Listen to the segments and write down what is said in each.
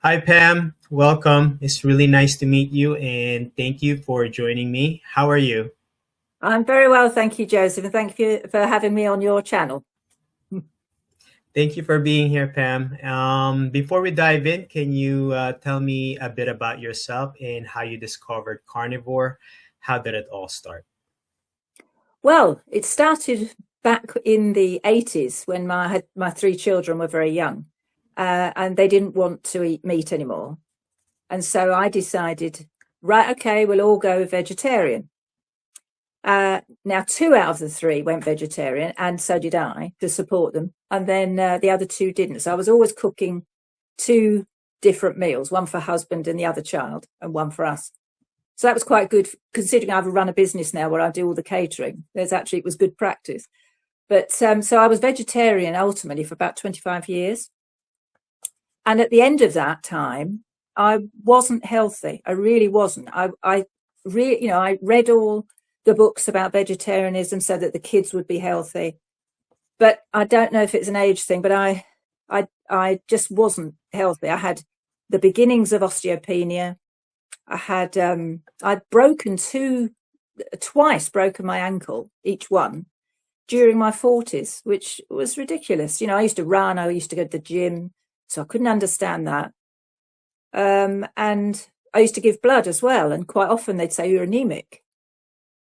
Hi, Pam. Welcome. It's really nice to meet you and thank you for joining me. How are you? I'm very well, thank you, Joseph, and thank you for having me on your channel. Thank you for being here, Pam. Before we dive in, can you tell me a bit about yourself and how you discovered carnivore? How did it all start? Well, it started back in the 80s when my three children were very young, and they didn't want to eat meat anymore. And so I decided, right, okay, we'll all go vegetarian. Now, two out of the three went vegetarian, and so did I to support them. And then the other two didn't. So I was always cooking two different meals, one for husband and the other child, and one for us. So that was quite good, considering I've run a business now where I do all the catering. It was good practice. But so I was vegetarian ultimately for about 25 years. And at the end of that time, I wasn't healthy. I really wasn't. I really, I read all the books about vegetarianism so that the kids would be healthy. But I don't know if it's an age thing, but I just wasn't healthy. I had the beginnings of osteopenia. I'd twice broken my ankle, each one, during my 40s, which was ridiculous. I used to run, I used to go to the gym, so I couldn't understand that. And I used to give blood as well, and quite often they'd say you're anemic.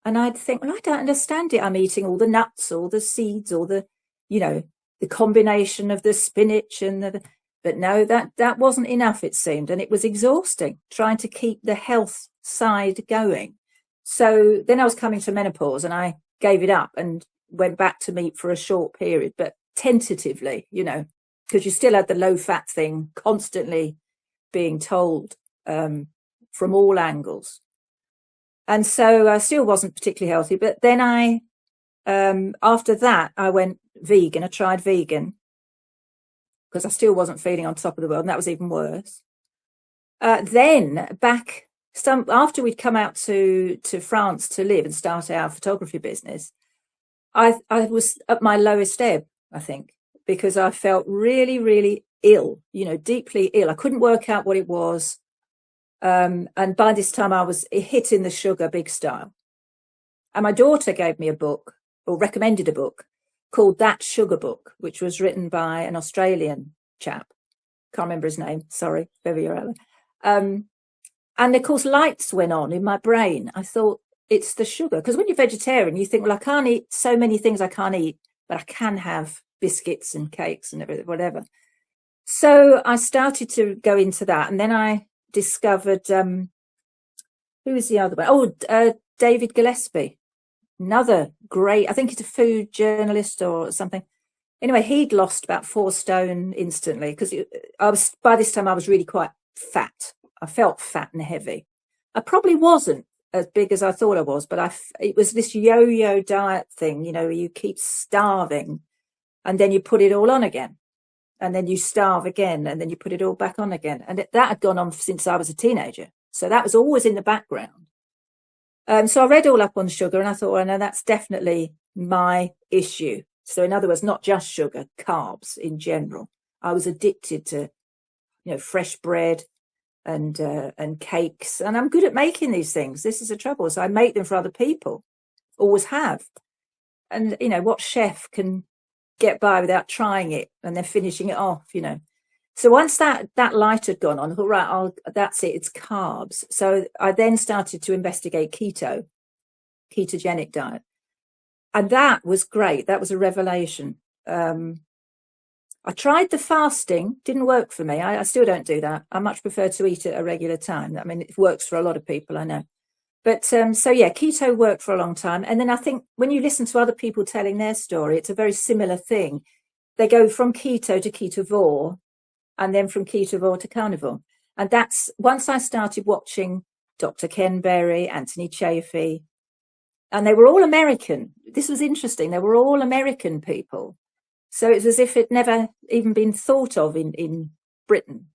And I'd think, well, I don't understand it. I'm eating all the nuts, all the seeds, all the combination of the spinach but no, that wasn't enough, it seemed. And it was exhausting trying to keep the health side going. So then I was coming to menopause and I gave it up and went back to meat for a short period, but tentatively, because you still had the low fat thing constantly being told from all angles. And so I still wasn't particularly healthy. But then after that, I went vegan. I tried vegan because I still wasn't feeling on top of the world, and that was even worse. Then after we'd come out to France to live and start our photography business, I was at my lowest ebb, I think, because I felt really, really ill, deeply ill. I couldn't work out what it was. And by this time I was hitting the sugar big style. And my daughter gave me a book, or recommended a book, called That Sugar Book, which was written by an Australian chap. Can't remember his name. Sorry, Beverly. And of course, lights went on in my brain. I thought, it's the sugar. Because when you're vegetarian, you think, well, I can't eat so many things I can't eat, but I can have biscuits and cakes and everything, whatever. So I started to go into that. And then I discovered, who was the other one? Oh, David Gillespie. Another great, I think he's a food journalist or something. Anyway, he'd lost about 4 stone instantly because by this time I was really quite fat. I felt fat and heavy. I probably wasn't as big as I thought I was, but it was this yo-yo diet thing, you keep starving and then you put it all on again, and then you starve again, and then you put it all back on again. And that had gone on since I was a teenager. So that was always in the background. So I read all up on sugar and I thought, well, no, that's definitely my issue. So in other words, not just sugar, carbs in general. I was addicted to, fresh bread and cakes. And I'm good at making these things. This is the trouble. So I make them for other people, always have. And, what chef can get by without trying it and then finishing it off, So once that light had gone on, I thought, right, that's it, it's carbs. So I then started to investigate ketogenic diet. And that was great. That was a revelation. I tried the fasting, didn't work for me. I still don't do that. I much prefer to eat at a regular time. I mean, it works for a lot of people, I know. But so yeah, keto worked for a long time. And then I think when you listen to other people telling their story, it's a very similar thing. They go from keto to ketovore, and then from ketovore to carnivore. And that's once I started watching Dr. Ken Berry, Anthony Chaffee, and they were all American. This was interesting. They were all American people. So it's as if it never even been thought of in Britain.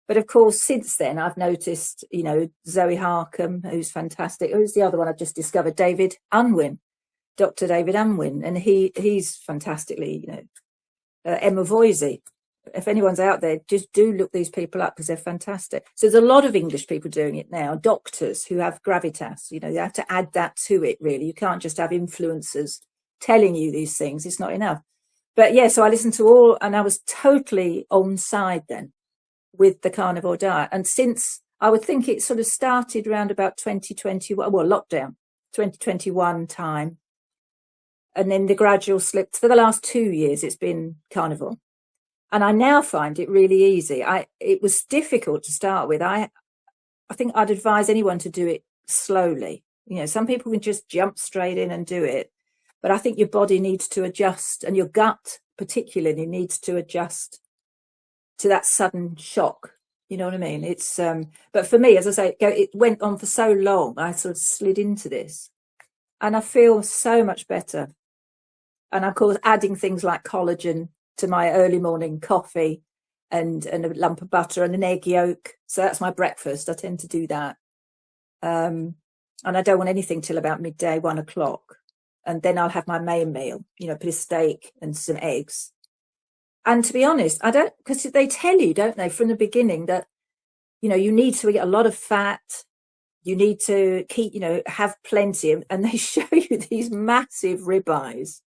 But of course, since then, I've noticed, Zoe Harcum, who's fantastic. Who's the other one I've just discovered? David Unwin, Dr. David Unwin. And he's fantastically, Emma Voisey. if anyone's out there, just do look these people up because they're fantastic. So there's a lot of English people doing it now, doctors who have gravitas, you have to add that to it, really. You can't just have influencers telling you these things. It's not enough. But yeah, so I listened to all, and I was totally on side then with the carnivore diet. And since, I would think it sort of started around about 2021, well, lockdown, 2021 time. And then the gradual slip. For the last 2 years, it's been carnivore. And I now find it really easy. It was difficult to start with. I think I'd advise anyone to do it slowly. Some people can just jump straight in and do it. But I think your body needs to adjust, and your gut particularly needs to adjust to that sudden shock. You know what I mean? It's but for me, as I say, it went on for so long. I sort of slid into this, and I feel so much better. And of course, adding things like collagen to my early morning coffee, and a lump of butter and an egg yolk. So that's my breakfast. I tend to do that, and I don't want anything till about midday, 1 o'clock. And then I'll have my main meal, put a steak and some eggs. And to be honest, I don't, because they tell you, don't they, from the beginning that, you need to eat a lot of fat. You need to keep, have plenty of, and they show you these massive ribeyes.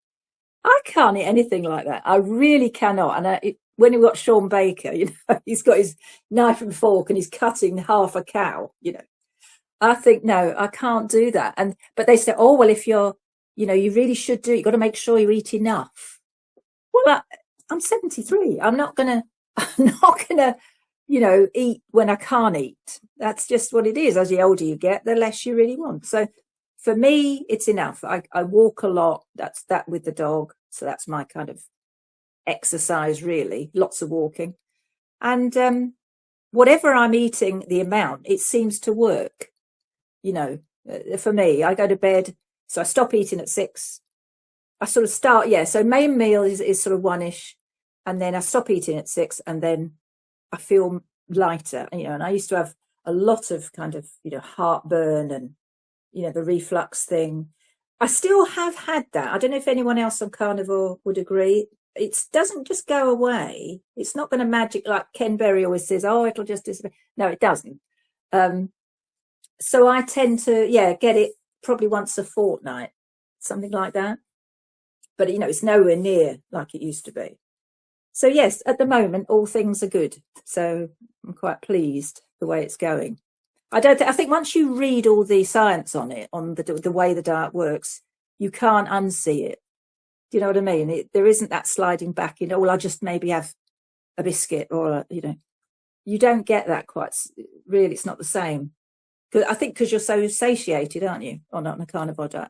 I can't eat anything like that. I really cannot. And when we got Sean Baker, he's got his knife and fork and he's cutting half a cow, I think, no, I can't do that. But they say, oh, well, if you're, you really should do it. You've got to make sure you eat enough. Well, I'm 73. I'm not gonna, eat when I can't eat. That's just what it is. As the older you get, the less you really want. So for me, it's enough. I walk a lot. That's that with the dog. So that's my kind of exercise, really. Lots of walking. And whatever I'm eating, the amount, it seems to work. For me, I go to bed. So I stop eating at 6. I sort of start, so main meal is sort of 1-ish. And then I stop eating at 6, and then I feel lighter, and I used to have a lot of kind of, heartburn and, the reflux thing. I still have had that. I don't know if anyone else on carnivore would agree. It doesn't just go away. It's not going to magic, like Ken Berry always says, oh, it'll just disappear. No, it doesn't. So I tend to, get it probably once a fortnight, something like that. But, it's nowhere near like it used to be. So, yes, at the moment, all things are good. So I'm quite pleased the way it's going. I think once you read all the science on it, on the way the diet works, you can't unsee it. Do you know what I mean? There isn't that sliding back in, I'll just maybe have a biscuit or, you don't get that quite, really, it's not the same. I think because you're so satiated, aren't you, on a carnivore diet?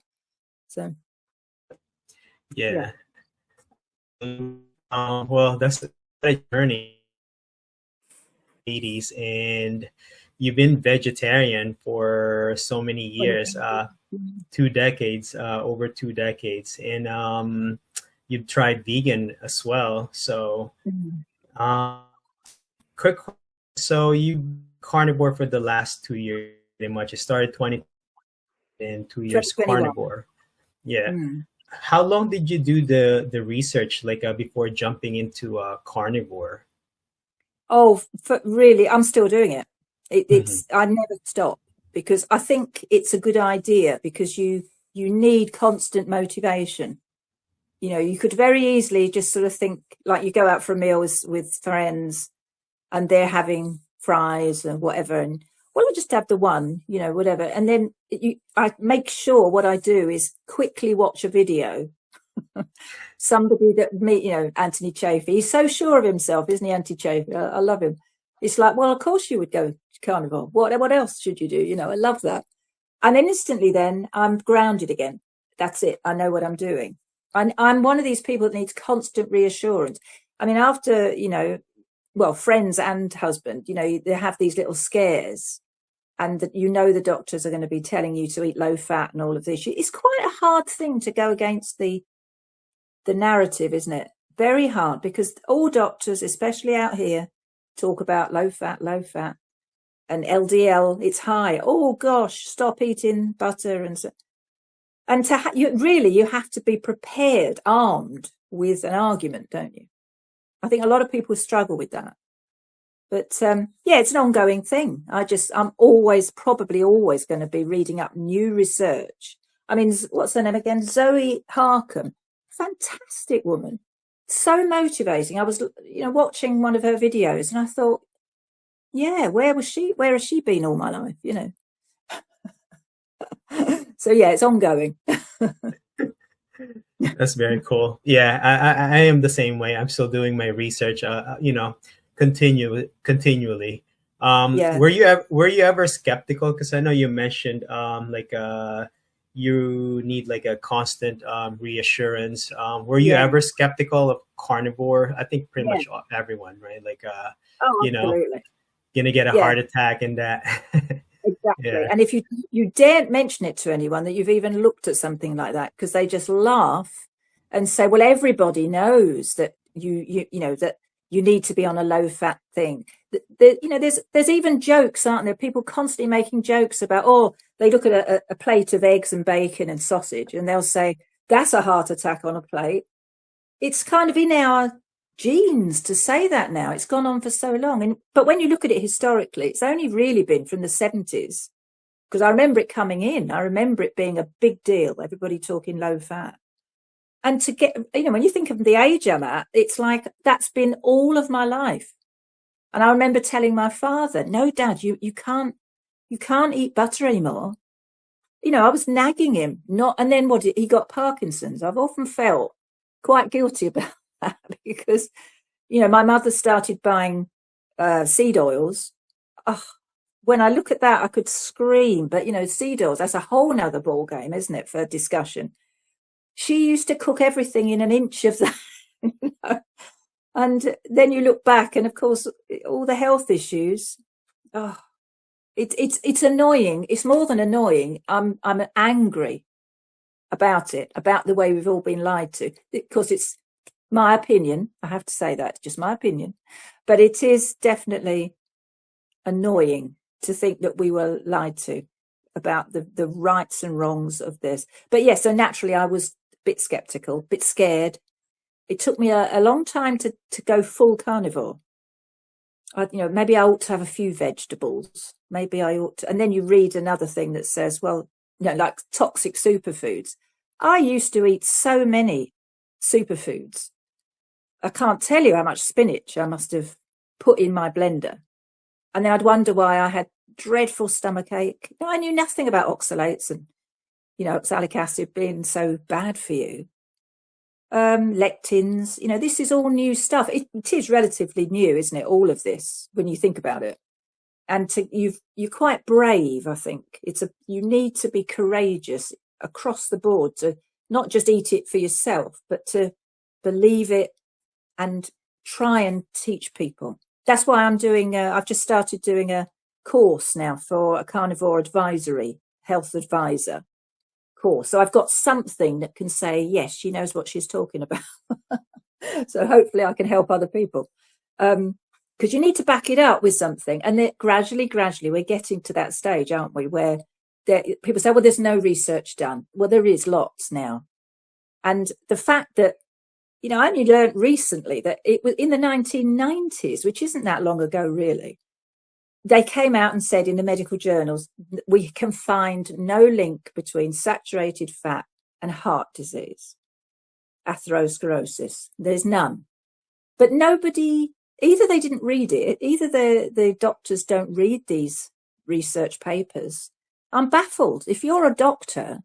So, yeah. Well, that's a journey, 80s, and you've been vegetarian for so many years, 2 decades, over 2 decades, and you've tried vegan as well. So, quick, so you carnivore for the last 2 years. Pretty much. It started 20 and 2 years carnivore. Yeah. How long did you do the research, before jumping into carnivore? Oh, really, I'm still doing it. It's I never stop, because I think it's a good idea, because you need constant motivation. You could very easily just sort of think, like, you go out for a meal with friends and they're having fries and whatever, and well, I'll just have the one, whatever. And then I make sure what I do is quickly watch a video. Somebody that Anthony Chaffee, he's so sure of himself, isn't he, Anthony Chaffee? I love him. It's like, well, of course you would go carnivore. What else should you do? I love that. And then instantly then I'm grounded again. That's it. I know what I'm doing. I'm one of these people that needs constant reassurance. I mean, after, friends and husband, they have these little scares. And the doctors are going to be telling you to eat low fat and all of this. It's quite a hard thing to go against the narrative, isn't it? Very hard, because all doctors, especially out here, talk about low fat, and LDL. It's high. Oh gosh, stop eating butter and so. And you have to be prepared, armed with an argument, don't you? I think a lot of people struggle with that. But yeah, it's an ongoing thing. I'm always, probably always going to be reading up new research. I mean, what's her name again? Zoe Harcum. Fantastic woman. So motivating. I was, watching one of her videos and I thought, yeah, where was she? Where has she been all my life? So yeah, it's ongoing. That's very cool. Yeah, I am the same way. I'm still doing my research. Continually. Yeah. Were you ever skeptical? Because I know you mentioned you need like a constant reassurance. Were you Yeah. ever skeptical of carnivore? I think pretty Yeah. much everyone, right? Like Oh, you know, absolutely. gonna get a Yeah. heart attack and that. Exactly. Yeah. And if you daren't mention it to anyone that you've even looked at something like that, because they just laugh and say, well, everybody knows that that you need to be on a low fat thing. There's even jokes, aren't there? People constantly making jokes about, oh, they look at a plate of eggs and bacon and sausage and they'll say, that's a heart attack on a plate. It's kind of in our genes to say that now. It's gone on for so long. But when you look at it historically, it's only really been from the 70s, because I remember it coming in. I remember it being a big deal, everybody talking low fat. And to get, when you think of the age I'm at, it's like that's been all of my life. And I remember telling my father, no, Dad, you can't eat butter anymore. I was nagging him, and then he got Parkinson's. I've often felt quite guilty about that because, my mother started buying seed oils. Oh, when I look at that, I could scream. But, seed oils, that's a whole nother ball game, isn't it, for discussion? She used to cook everything in an inch of that. And then you look back and, of course, all the health issues. Oh, it's annoying. It's more than annoying. I'm angry about it, about the way we've all been lied to, because it's my opinion. I have to say that, just my opinion. But it is definitely annoying to think that we were lied to about the rights and wrongs of this. But yes, so naturally I was a bit skeptical, a bit scared. It took me a long time to go full carnivore. Maybe I ought to have a few vegetables. Maybe I ought to. And then you read another thing that says, well, like toxic superfoods. I used to eat so many superfoods. I can't tell you how much spinach I must have put in my blender. And then I'd wonder why I had dreadful stomach ache. I knew nothing about oxalates and, oxalic acid being so bad for you. Lectins, this is all new stuff. It is relatively new, isn't it? All of this, when you think about it. And you're quite brave, I think. You need to be courageous across the board to not just eat it for yourself, but to believe it and try and teach people. That's why I've just started doing a course now for a carnivore advisory, health advisor course. So I've got something that can say, yes, she knows what she's talking about. So hopefully I can help other people. Because you need to back it up with something. And then gradually, we're getting to that stage, aren't we, where people say, well, there's no research done. Well, there is lots now. And the fact that, I only learned recently that it was in the 1990s, which isn't that long ago, really. They came out and said in the medical journals, we can find no link between saturated fat and heart disease, atherosclerosis. There's none. But nobody, either they didn't read it, either the doctors don't read these research papers. I'm baffled. If you're a doctor,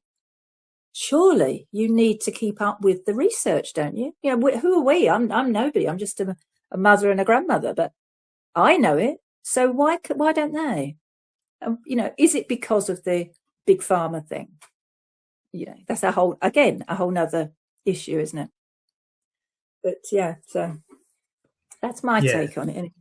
surely you need to keep up with the research, don't you? Who are we? I'm nobody. I'm just a mother and a grandmother, but I know it. So why don't they? Is it because of the big pharma thing? That's a whole nother issue, isn't it? But yeah, so that's my Yeah. take on it.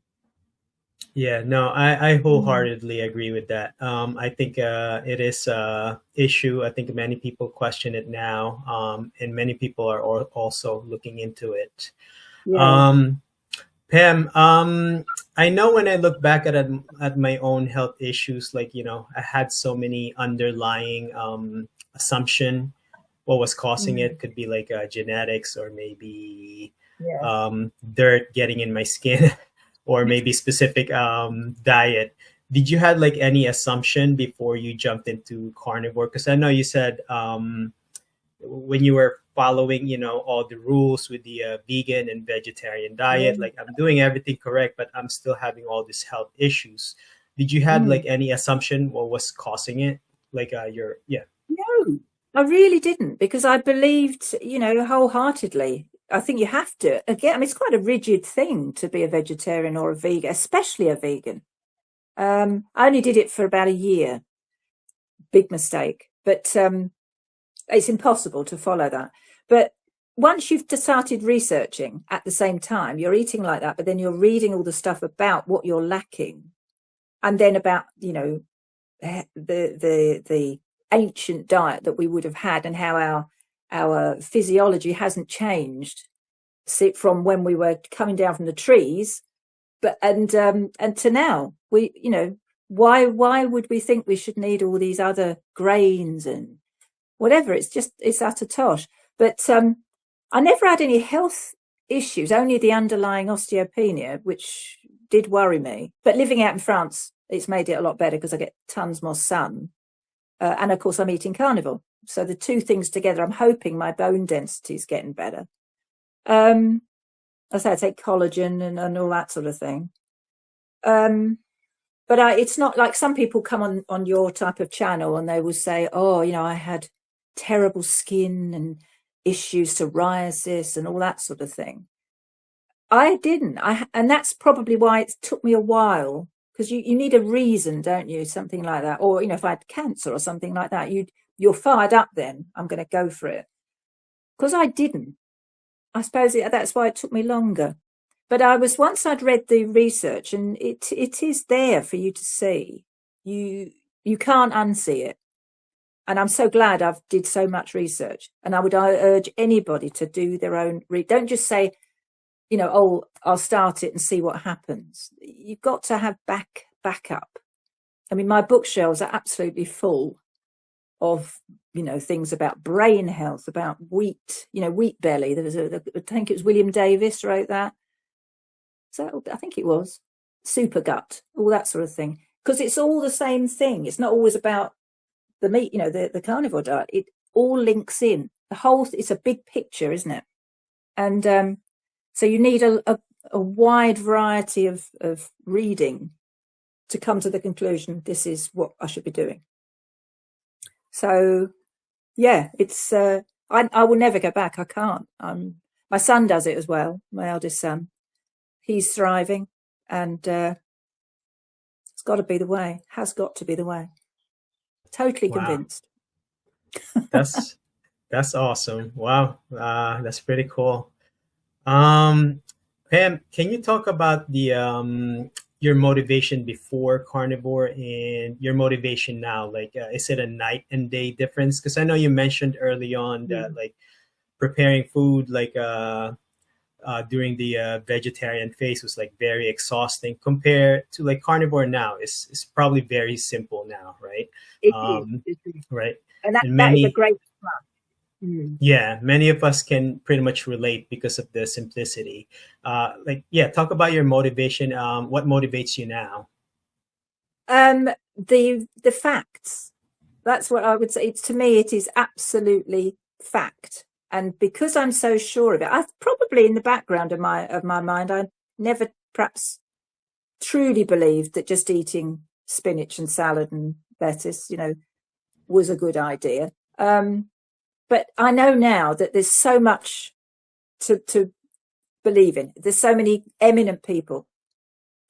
Yeah, no, I wholeheartedly agree with that. I think it is a issue. I think many people question it now, and many people are also looking into it. Yeah. Pam, I know when I look back at my own health issues, like I had so many underlying assumption what was causing it. Could be like genetics or maybe Yeah. dirt getting in my skin or maybe specific diet. Did you had like any assumption before you jumped into carnivore? Because I know you said when you were following, all the rules with the vegan and vegetarian Yeah. diet, like I'm doing everything correct, but I'm still having all these health issues. Did you had Mm. like any assumption what was causing it? Like your yeah. No, I really didn't because I believed, wholeheartedly. I think you have to. Again, I mean, it's quite a rigid thing to be a vegetarian or a vegan, especially a vegan. I only did it for about a year. Big mistake, but it's impossible to follow that. But once you've started researching at the same time, you're eating like that, but then you're reading all the stuff about what you're lacking, and then about the ancient diet that we would have had and how our physiology hasn't changed from when we were coming down from the trees, but and to now. Why would we think we should need all these other grains and whatever? It's utter tosh. But I never had any health issues, only the underlying osteopenia, which did worry me. But living out in France, it's made it a lot better because I get tons more sun. And of course, I'm eating carnivore. So the two things together, I'm hoping my bone density is getting better. I say I take collagen and all that sort of thing. But it's not like some people come on your type of channel and they will say, oh, I had terrible skin and issues, psoriasis and all that sort of thing. I didn't. And that's probably why it took me a while, because you need a reason, don't you? Something like that. Or, if I had cancer or something like that, you're fired up then. I'm going to go for it. Because I didn't. I suppose that's why it took me longer. But once I'd read the research, and it is there for you to see. You can't unsee it. And I'm so glad I've did so much research. And I urge anybody to do their own. Don't just say, oh, I'll start it and see what happens. You've got to have backup. I mean, my bookshelves are absolutely full of, things about brain health, about wheat, wheat belly. There was I think it was William Davis wrote that. So I think it was super gut, all that sort of thing. Because it's all the same thing. It's not always about the meat, the carnivore diet. It all links in. It's a big picture, isn't it? And so you need a wide variety of reading to come to the conclusion, this is what I should be doing. So, yeah, it's I will never go back. I can't. My son does it as well, my eldest son. He's thriving, and it's got to be the way. Has got to be the way. Totally Wow. convinced. That's that's awesome. Wow. That's pretty cool. Um, Pam, can you talk about the your motivation before carnivore and your motivation now? Like, is it a night and day difference? Because I know you mentioned early on that Mm. like preparing food like during the vegetarian phase was like very exhausting compared to like carnivore now. It's probably very simple now, right? It is. Um, It is. right. And that, And that is a many great plus. Mm. yeah, many of us can pretty much relate because of the simplicity. Yeah, talk about your motivation. What motivates you now? The facts. That's what I would say. To me, it is absolutely fact. And because I'm so sure of it, I've probably in the background of my mind, I never perhaps truly believed that just eating spinach and salad and lettuce, was a good idea. But I know now that there's so much to believe in. There's so many eminent people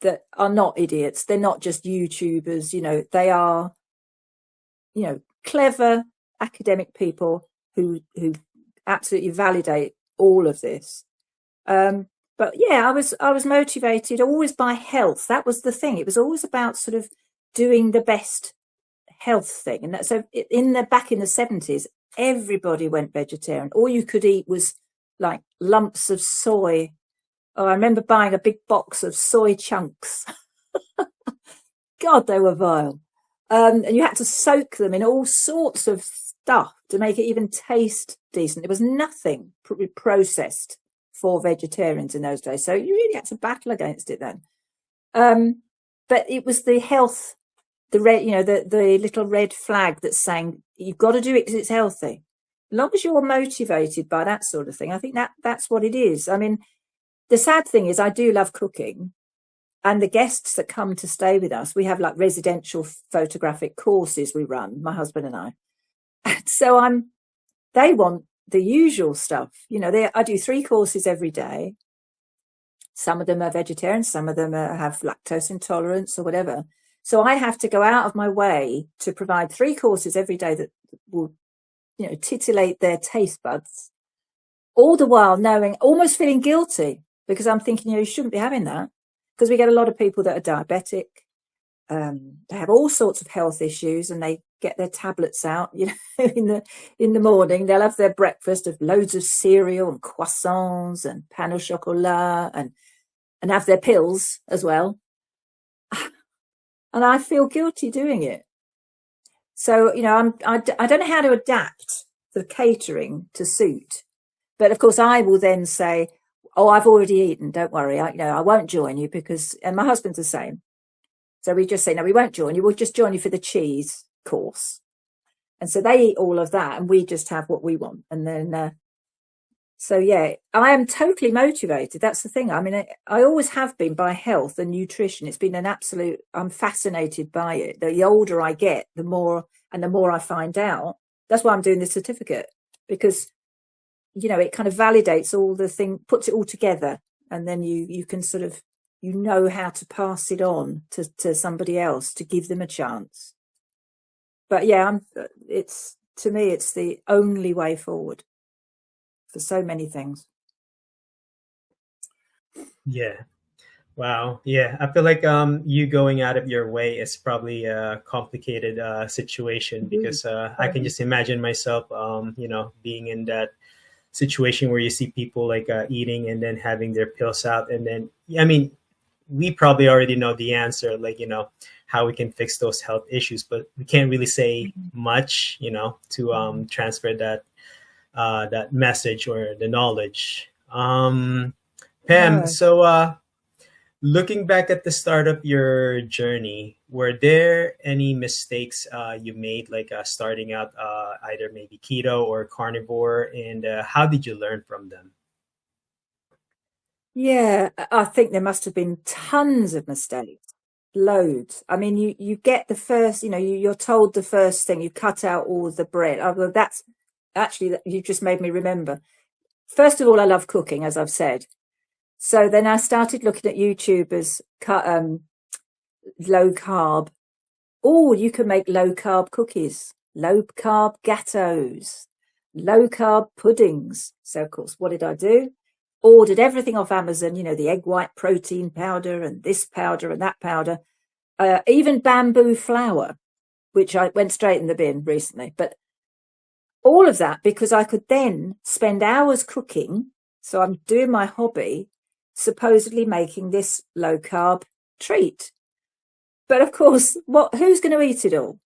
that are not idiots. They're not just YouTubers, they are, clever academic people who absolutely validate all of this. But yeah, I was motivated always by health. That was the thing. It was always about sort of doing the best health thing. And so back in the 70s, everybody went vegetarian. All you could eat was like lumps of soy. Oh, I remember buying a big box of soy chunks. God, they were vile. And you had to soak them in all sorts of stuff to make it even taste decent. It was nothing processed for vegetarians in those days. So you really had to battle against it then. But it was the health, the red, the little red flag that's saying you've got to do it because it's healthy. As long as you're motivated by that sort of thing, I think that's what it is. I mean, the sad thing is I do love cooking, and the guests that come to stay with us, we have like residential photographic courses we run, my husband and I. And so they want the usual stuff. I do 3 courses every day. Some of them are vegetarian, some of them have lactose intolerance or whatever. So I have to go out of my way to provide 3 courses every day that will, titillate their taste buds, all the while knowing, almost feeling guilty, because I'm thinking, you shouldn't be having that, because we get a lot of people that are diabetic. They have all sorts of health issues, and they get their tablets out, in the morning. They'll have their breakfast of loads of cereal and croissants and pain au chocolat and have their pills as well. And I feel guilty doing it. So, I don't know how to adapt the catering to suit. But of course, I will then say, oh, I've already eaten. Don't worry. I won't join you because, and my husband's the same. So we just say, no, we won't join you. We'll just join you for the cheese course. And so they eat all of that and we just have what we want. And then, so yeah, I am totally motivated. That's the thing. I mean, I always have been by health and nutrition. It's been an absolute, I'm fascinated by it. The older I get, the more I find out. That's why I'm doing this certificate, because, it kind of validates all the thing, puts it all together. And then you can sort of, how to pass it on to somebody else to give them a chance. But yeah, to me, it's the only way forward for so many things. Yeah. Wow. Yeah. I feel like you going out of your way is probably a complicated situation, because I can just imagine myself, being in that situation where you see people like eating and then having their pills out. And then, I mean, we probably already know the answer, like, how we can fix those health issues, but we can't really say much, to transfer that message or the knowledge. Pam, No. so looking back at the start of your journey, were there any mistakes you made, like starting out either maybe keto or carnivore, and how did you learn from them? Yeah, I think there must have been tons of mistakes, loads. I mean, you get the first, you're told the first thing, you cut out all the bread. Well, that's actually, you just made me remember. First of all, I love cooking, as I've said. So then I started looking at YouTubers, low carb. Oh, you can make low carb cookies, low carb gateaus, low carb puddings. So of course, what did I do? Ordered everything off Amazon, the egg white protein powder and this powder and that powder, even bamboo flour, which I went straight in the bin recently. But all of that because I could then spend hours cooking. So I'm doing my hobby, supposedly making this low carb treat. But of course, who's going to eat it all?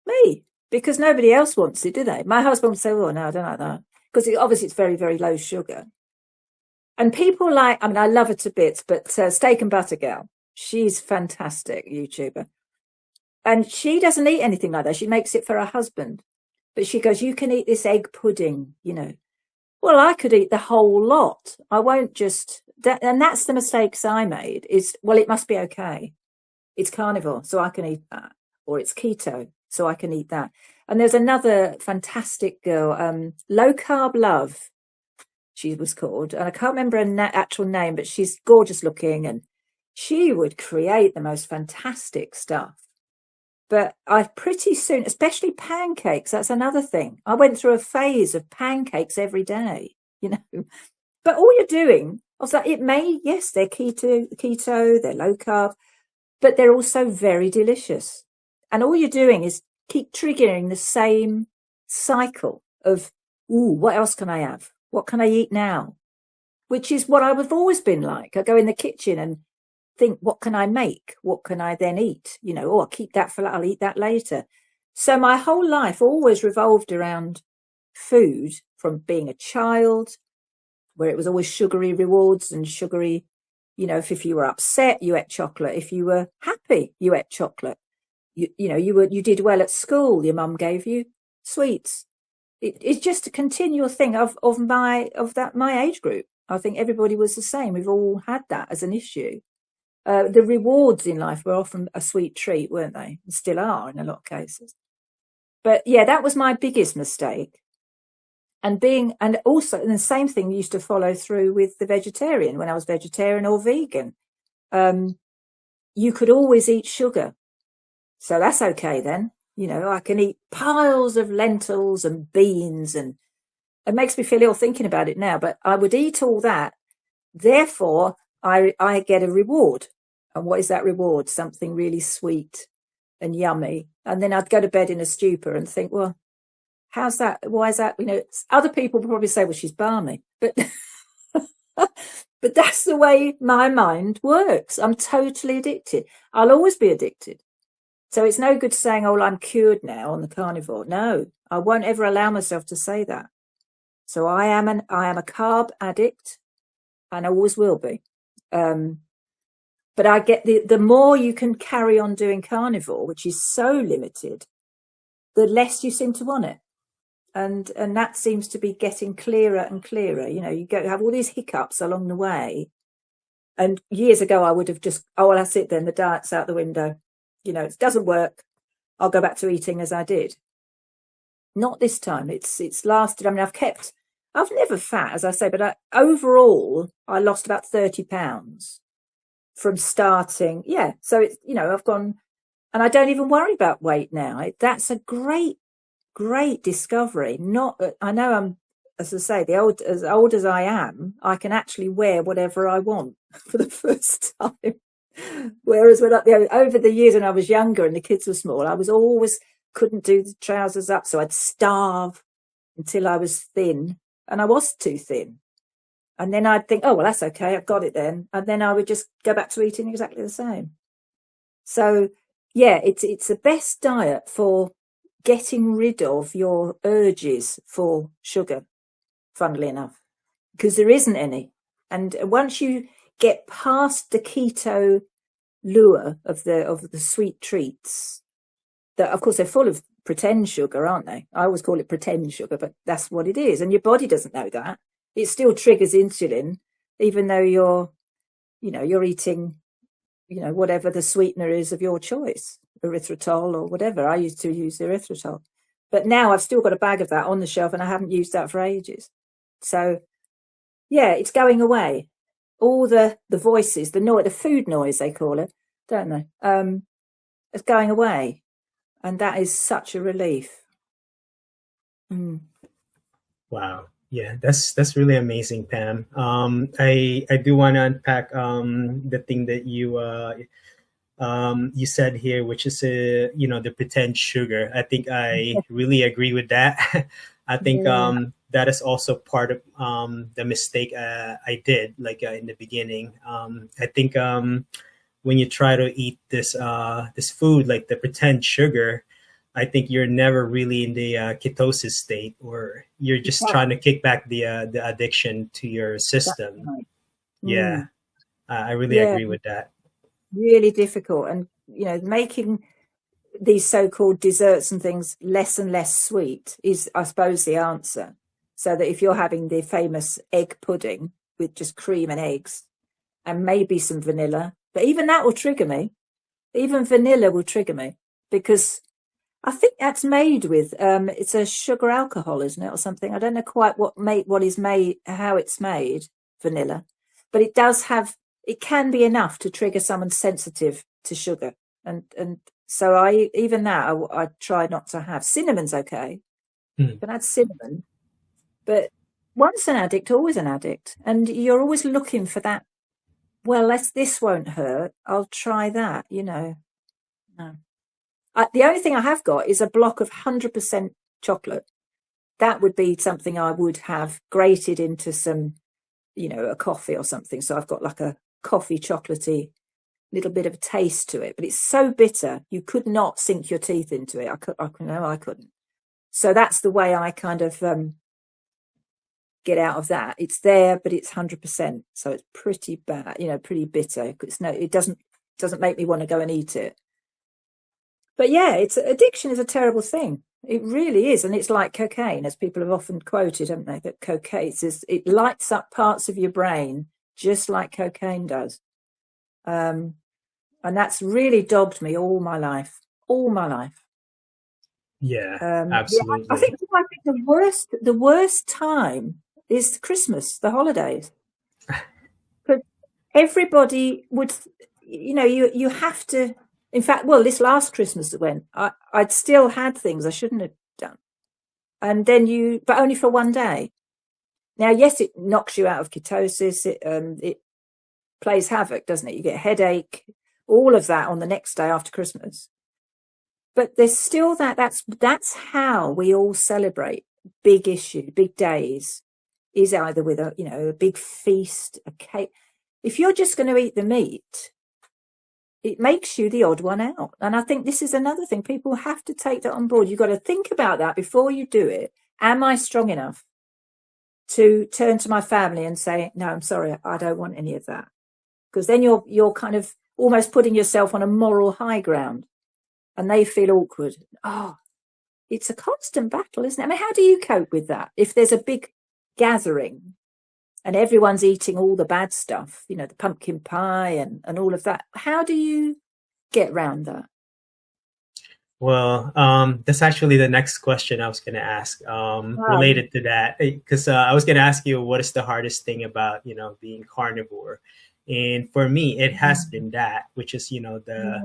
Me, because nobody else wants it, do they? My husband would say, oh, no, I don't like that. Because obviously it's very, very low sugar. And people I love her to bits, but Steak and Butter Gal, she's fantastic YouTuber. And she doesn't eat anything like that. She makes it for her husband. But she goes, you can eat this egg pudding, Well, I could eat the whole lot. I won't just, and that's the mistakes I made is, well, it must be okay. It's carnivore, so I can eat that. Or it's keto, so I can eat that. And there's another fantastic girl, Low Carb Love, she was called. And I can't remember her actual name, but she's gorgeous looking. And she would create the most fantastic stuff. But I pretty soon, especially pancakes, that's another thing. I went through a phase of pancakes every day, But all you're doing, I was like, yes, they're keto, they're low carb, but they're also very delicious. And all you're doing is keep triggering the same cycle of, ooh, what else can I have? What can I eat now? Which is what I've always been like. I go in the kitchen and think, what can I make? What can I then eat? I'll keep that I'll eat that later. So my whole life always revolved around food, from being a child, where it was always sugary rewards and sugary, if you were upset, you ate chocolate. If you were happy, you ate chocolate. You did well at school, your mum gave you sweets. It's just a continual thing of my age group. I think everybody was the same. We've all had that as an issue. The rewards in life were often a sweet treat, weren't they? And still are in a lot of cases. But yeah, that was my biggest mistake. And also the same thing used to follow through with the vegetarian. When I was vegetarian or vegan, you could always eat sugar. So that's okay then. I can eat piles of lentils and beans, and it makes me feel ill thinking about it now, but I would eat all that. Therefore, I get a reward. And what is that reward? Something really sweet and yummy. And then I'd go to bed in a stupor and think, well, how's that? Why is that? Other people would probably say, well, she's balmy. But but that's the way my mind works. I'm totally addicted. I'll always be addicted. So it's no good saying, oh, I'm cured now on the carnivore. No, I won't ever allow myself to say that. So I am a carb addict, and I always will be. But I get the more you can carry on doing carnivore, which is so limited, the less you seem to want it. And that seems to be getting clearer and clearer. You have all these hiccups along the way. And years ago, I would have just, oh, well, that's it then. The diet's out the window. It doesn't work. I'll go back to eating as I did. Not this time. It's lasted. I mean, I've never fat, as I say, but overall, I lost about 30 pounds from starting. Yeah. So I've gone, and I don't even worry about weight now. That's a great discovery. I know I'm, as I say, as old as I am, I can actually wear whatever I want for the first time. Whereas over the years when I was younger and the kids were small, I was always couldn't do the trousers up, so I'd starve until I was thin, and I was too thin. And then I'd think, oh, well, that's okay, I've got it then. And then I would just go back to eating exactly the same. So, yeah, it's the best diet for getting rid of your urges for sugar, funnily enough, because there isn't any. And once you get past the keto lure of the sweet treats, that of course they're full of pretend sugar, aren't they? I always call it pretend sugar, but that's what it is. And your body doesn't know that. It still triggers insulin, even though you're eating, whatever the sweetener is of your choice, erythritol or whatever. I used to use erythritol, but now I've still got a bag of that on the shelf and I haven't used that for ages. So yeah, it's going away. All the voices, the noise, the food noise they call it, don't they? It's going away, and that is such a relief. Wow. Yeah, that's really amazing, Pam. I do want to unpack the thing that you said here, which is the pretend sugar. I think I really agree with that. I think that is also part of the mistake I did, like in the beginning. I think when you try to eat this food, like the pretend sugar, I think you're never really in the ketosis state, or you're just trying to kick back the addiction to your system. Right. Yeah, I really agree with that. Really difficult, and making these so-called desserts and things less and less sweet is, I suppose, the answer. So that if you're having the famous egg pudding with just cream and eggs and maybe some vanilla, but even that will trigger me. Even vanilla will trigger me, because I think that's made with it's a sugar alcohol, isn't it, or something? I don't know quite what is made, how it's made, vanilla, but it can be enough to trigger someone sensitive to sugar, and so I try not to have. Cinnamon's okay, but add cinnamon. But once an addict, always an addict, and you're always looking for that. Well, this won't hurt. I'll try that. No. The only thing I have got is a block of 100% chocolate. That would be something I would have grated into some, a coffee or something. So I've got like a coffee chocolatey little bit of a taste to it, but it's so bitter you could not sink your teeth into it. I couldn't. So that's the way I kind of get out of that. It's there, but it's 100%. So it's pretty bad, pretty bitter. It doesn't make me want to go and eat it. But yeah, addiction is a terrible thing. It really is. And it's like cocaine, as people have often quoted, haven't they? That cocaine, it lights up parts of your brain just like cocaine does. And that's really dogged me all my life. Yeah, Yeah, I absolutely. think the worst time is Christmas, the holidays. But everybody would, you have to. In fact, well, this last Christmas that went, I'd still had things I shouldn't have done, and then but only for one day. Now, yes, it knocks you out of ketosis. It plays havoc, doesn't it? You get a headache, all of that on the next day after Christmas. But there's still that's how we all celebrate big days, is either with a big feast, a cake. If you're just going to eat the meat, it makes you the odd one out. And I think this is another thing. People have to take that on board. You've got to think about that before you do it. Am I strong enough to turn to my family and say, no, I'm sorry, I don't want any of that? Because then you're kind of almost putting yourself on a moral high ground, and they feel awkward. Oh, it's a constant battle, isn't it? I mean, how do you cope with that? If there's a big gathering and everyone's eating all the bad stuff, the pumpkin pie and all of that, how do you get around that? Well, that's actually the next question I was going to ask, Wow. related to that, because I was going to ask you what is the hardest thing about, being carnivore, and for me, it has been that, which is, Mm.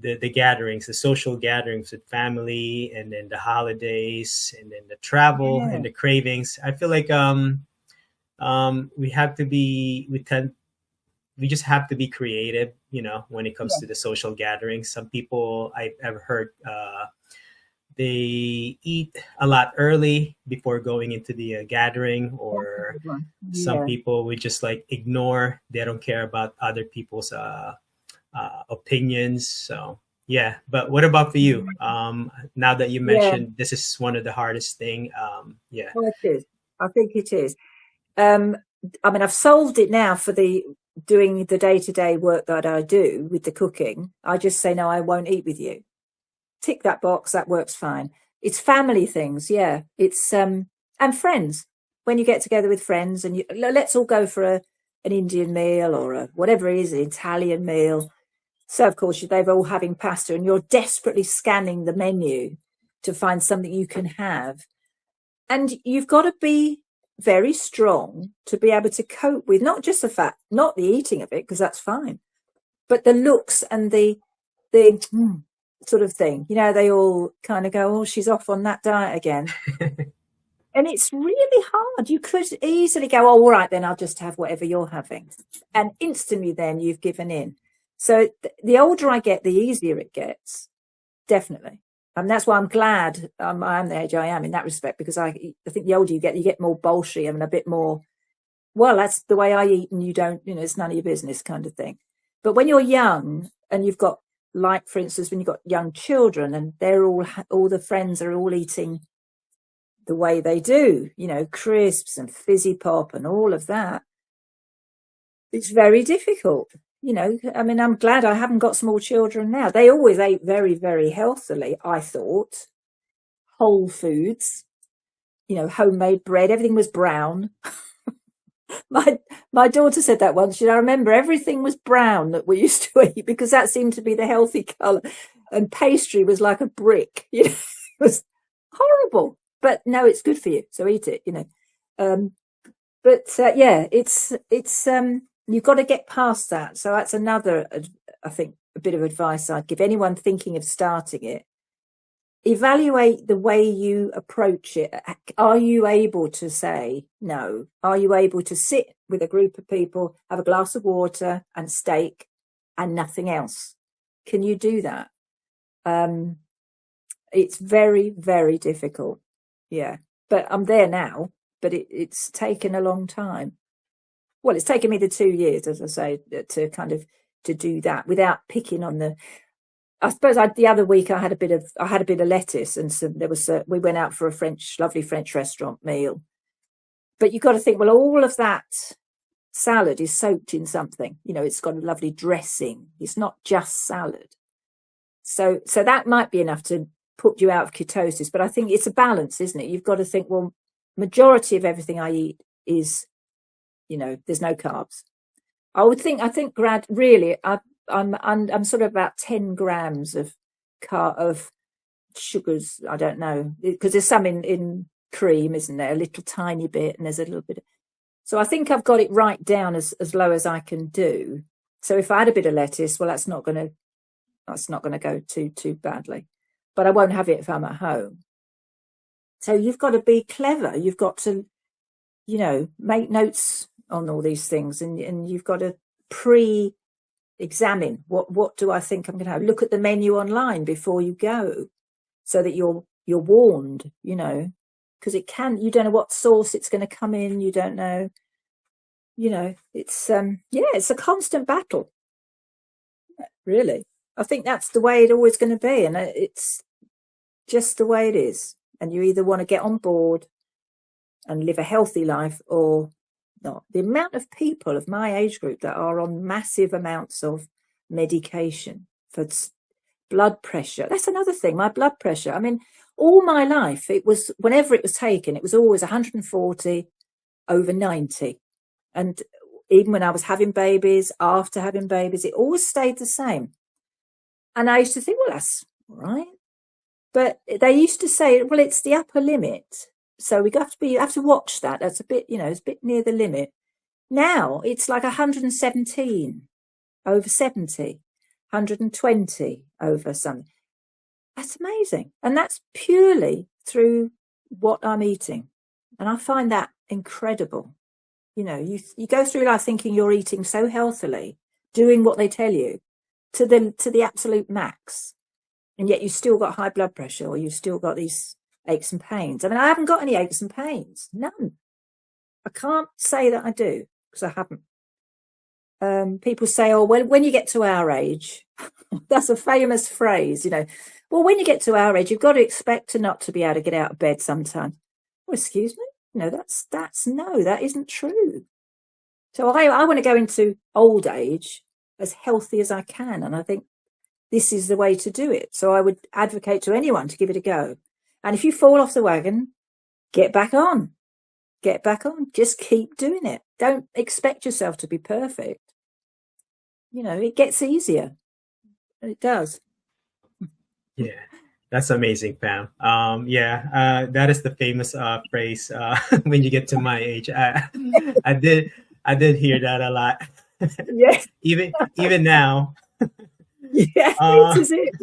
the gatherings, the social gatherings with family, and then the holidays, and then the travel Yeah. and the cravings. I feel like we have to be we just have to be creative, when it comes Yeah. to the social gatherings. Some people I've heard, they eat a lot early before going into the gathering, That's a or good one. some Yeah. people would just like ignore. They don't care about other people's opinions. So yeah, but what about for you? Now that you Yeah. mentioned this is one of the hardest thing, yeah. Well, it is. I think it is. Um, I mean, I've solved it now for doing the day-to-day work that I do with the cooking. I just say, no, I won't eat with you. Tick that box. That works fine. It's family things. Yeah. And friends. When you get together with friends and let's all go for an Indian meal or whatever it is, an Italian meal. So, of course, they're all having pasta and you're desperately scanning the menu to find something you can have. And you've got to be very strong to be able to cope with not just the fat, not the eating of it, because that's fine, but the looks and the sort of thing. They all kind of go, oh, she's off on that diet again. And it's really hard. You could easily go, oh, all right, then I'll just have whatever you're having. And instantly then you've given in. So the older I get, the easier it gets. Definitely. And that's why I'm glad I am the age I am in that respect, because I think the older you get more bolshy and a bit more, well, that's the way I eat and you don't, it's none of your business kind of thing. But when you're young and you've got, like, for instance, when you've got young children and they're all the friends are all eating the way they do, crisps and fizzy pop and all of that, it's very difficult. I mean, I'm glad I haven't got small children now. They always ate very, very healthily, I thought. Whole foods, homemade bread, everything was brown. My daughter said that once. I remember everything was brown that we used to eat because that seemed to be the healthy colour. And pastry was like a brick. It was horrible. But no, it's good for you, so eat it. But yeah, it's you've got to get past that. So that's another, I think, a bit of advice I'd give anyone thinking of starting it. Evaluate the way you approach it. Are you able to say no? Are you able to sit with a group of people, have a glass of water and steak and nothing else? Can you do that? It's very, very difficult. Yeah. But I'm there now, but it's taken a long time. Well, it's taken me the 2 years, as I say, to kind of to do that without picking on the. I suppose the other week I had a bit of lettuce and some. We went out for a lovely French restaurant meal, But you've got to think, well, all of that salad is soaked in something. You know, it's got a lovely dressing. It's not just salad. So that might be enough to put you out of ketosis. But I think it's a balance, isn't it? You've got to think, well, majority of everything I eat is, you know, there's no carbs. I think really, I'm sort of about 10 grams of sugars. I don't know, because there's some in cream, isn't there? A little tiny bit, and there's a little bit. So I think I've got it right down as low as I can do. So if I had a bit of lettuce, well, that's not going to go too badly. But I won't have it if I'm at home. So you've got to be clever. You've got to, you know, make notes on all these things, and you've got to examine what do I think I'm going to have. Look at the menu online before you go, so that you're warned, you know, because you don't know what sauce it's going to come in. You don't know, you know, it's a constant battle, really. I think that's the way it's always going to be, and it's just the way it is. And you either want to get on board and live a healthy life or not. The amount of people of my age group that are on massive amounts of medication for blood pressure. That's another thing, my blood pressure. I mean, all my life, it was, whenever it was taken, it was always 140 over 90. And even when I was having babies, after having babies, it always stayed the same. And I used to think, well, that's all right. But they used to say, well, it's the upper limit. So you have to watch that. That's a bit, you know, it's a bit near the limit. Now it's like 117 over 70, 120 over something. That's amazing. And that's purely through what I'm eating. And I find that incredible. You know, you go through life thinking you're eating so healthily, doing what they tell you to the absolute max. And yet you still got high blood pressure, or you've still got these aches and pains. I mean, I haven't got any aches and pains. None. I can't say that I do, because I haven't. People say, oh, well, when you get to our age, that's a famous phrase, you know. Well, when you get to our age, you've got to expect to not to be able to get out of bed sometimes. Well, excuse me? No, that isn't true. So I want to go into old age as healthy as I can. And I think this is the way to do it. So I would advocate to anyone to give it a go. And if you fall off the wagon, get back on. Get back on. Just keep doing it. Don't expect yourself to be perfect. You know, it gets easier. It does. Yeah, that's amazing, Pam. That is the famous phrase. When you get to my age, I did hear that a lot. Yes. even now. Yeah, this is it.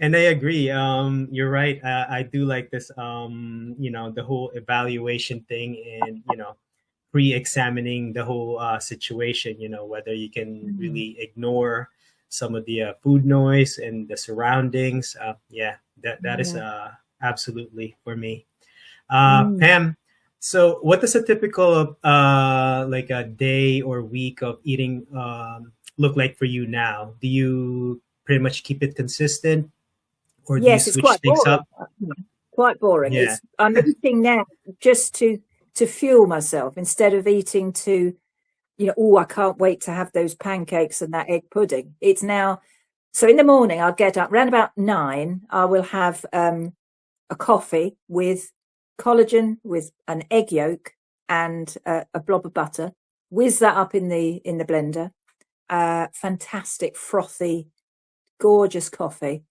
And I agree. You're right. I do like this. The whole evaluation thing, and pre-examining the whole situation. You know, whether you can really ignore some of the food noise and the surroundings. That is absolutely for me. Pam, so what does a typical like a day or week of eating look like for you now? Do you pretty much keep it consistent, or do you Yes, it's switch quite things boring. up? Quite boring. Yeah. I'm eating now just to fuel myself, instead of eating to, I can't wait to have those pancakes and that egg pudding. It's now, so in the morning I'll get up around about 9. I will have a coffee with collagen, with an egg yolk and a blob of butter. Whiz that up in the blender. Fantastic, frothy, gorgeous coffee.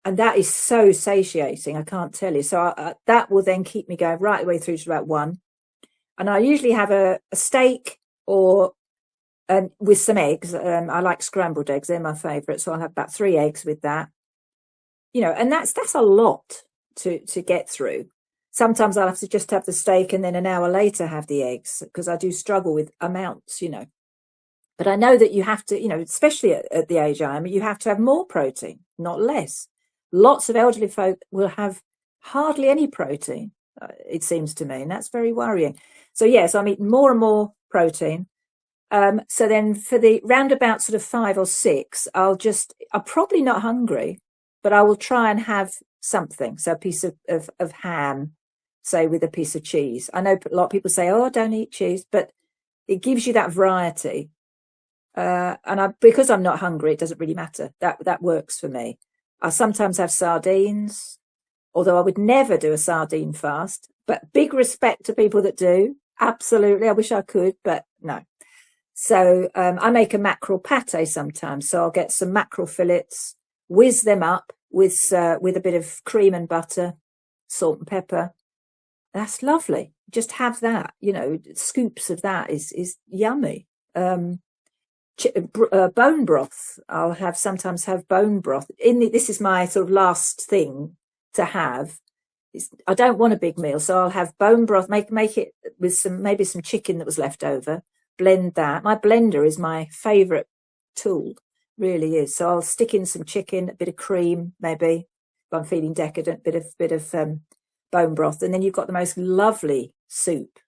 And that is so satiating, I can't tell you. So that will then keep me going right the way through to about 1. And I usually have a steak or with some eggs. I like scrambled eggs; they're my favourite. So I'll have about 3 eggs with that. And that's a lot to get through. Sometimes I'll have to just have the steak and then an hour later have the eggs, because I do struggle with amounts, But I know that you have to, especially at the age I am, you have to have more protein, not less. Lots of elderly folk will have hardly any protein, it seems to me, and that's very worrying. So yes, I'm eating more and more protein. So then for the roundabout sort of 5 or 6, I'm probably not hungry, but I will try and have something. So a piece of ham, say, with a piece of cheese. I know a lot of people say, oh, don't eat cheese, but it gives you that variety. Because I'm not hungry, it doesn't really matter. That works for me. I sometimes have sardines, although I would never do a sardine fast, but big respect to people that do. Absolutely. I wish I could, but no. So I make a mackerel pate sometimes. So I'll get some mackerel fillets, whiz them up with a bit of cream and butter, salt and pepper. That's lovely. Just have that, scoops of that is yummy. Bone broth. I'll sometimes have bone broth. This is my sort of last thing to have. I don't want a big meal, so I'll have bone broth. Make it with maybe some chicken that was left over. Blend that. My blender is my favourite tool, really is. So I'll stick in some chicken, a bit of cream, maybe if I'm feeling decadent, bit of bone broth, and then you've got the most lovely soup.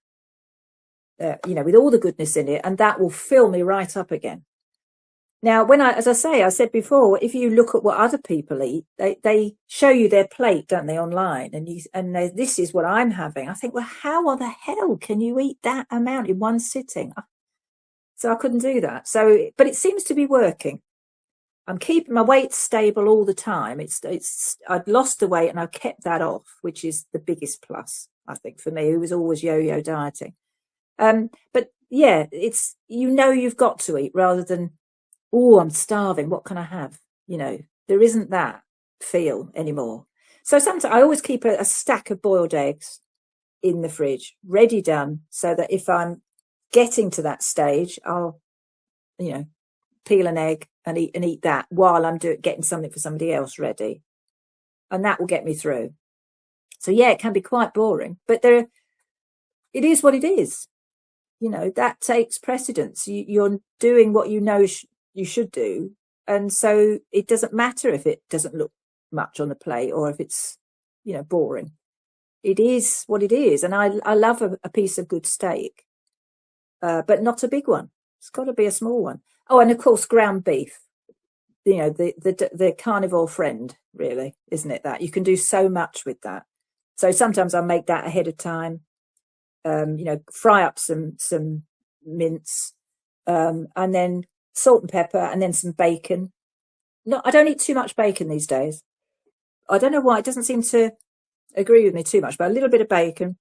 With all the goodness in it, and that will fill me right up again. Now, as I said before, if you look at what other people eat, they show you their plate, don't they, online, and this is what I'm having. I think, well, how the hell can you eat that amount in one sitting? So I couldn't do that. But it seems to be working. I'm keeping my weight stable all the time. I'd lost the weight and I've kept that off, which is the biggest plus, I think, for me, who was always yo-yo dieting. But yeah, you've got to eat rather than, oh, I'm starving, what can I have? There isn't that feel anymore. So sometimes I always keep a stack of boiled eggs in the fridge, ready done, so that if I'm getting to that stage, I'll, peel an egg and eat that while I'm getting something for somebody else ready. And that will get me through. So yeah, it can be quite boring, but it is what it is. That takes precedence. You're doing what you should do. And so it doesn't matter if it doesn't look much on the plate or if it's, boring. It is what it is. And I love a piece of good steak, but not a big one. It's got to be a small one. Oh, and of course, ground beef. The carnivore friend, really, isn't it? That you can do so much with that. So sometimes I make that ahead of time. Fry up some mince, and then salt and pepper, and then some bacon. No, I don't eat too much bacon these days. I don't know why. It doesn't seem to agree with me too much, but a little bit of bacon.